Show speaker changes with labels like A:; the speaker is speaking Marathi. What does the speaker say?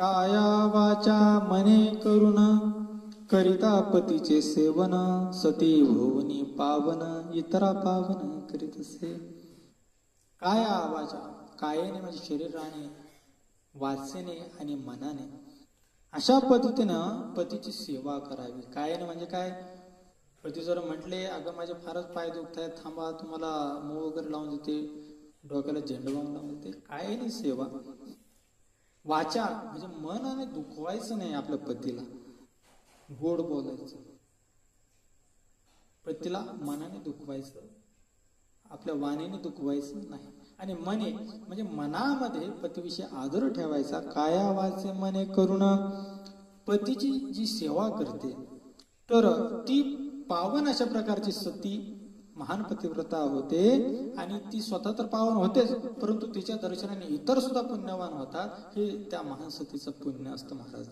A: काया वाचा मने करुण करिता पतीचे सेवन सती भुवनी पावन इतरा पावन करीत असे. काया वाचा, कायेने म्हणजे शरीराने, वाचेने आणि मनाने अशा पद्धतीनं पतीची सेवा करावी. कायेने म्हणजे काय, पती जर म्हटले अगं माझे फारच पाय दुखत आहेत, थांबा तुम्हाला मऊ वगैरे लावून देते, डोक्याला झेंडूबाम लावून देते, कायेने सेवा. वाचा म्हणजे मनाने दुखवायचं नाही आपल्या पतीला, गोड बोलायचं, पतीला मनाने दुखवायचं, आपल्या वाणीने दुखवायचं नाही. आणि मने म्हणजे मनामध्ये पतीविषयी आदर ठेवायचा. काया वाचे मने करुण, पतीची जी सेवा करते तर ती पावन अशा प्रकारची सती महान पतिव्रता होते. आणि ती स्वतः तर पावन होतेच, परंतु तिच्या दर्शनाने इतर सुद्धा पुण्यवान होतात. हे त्या महान सतीचं पुण्य असतं महाराज.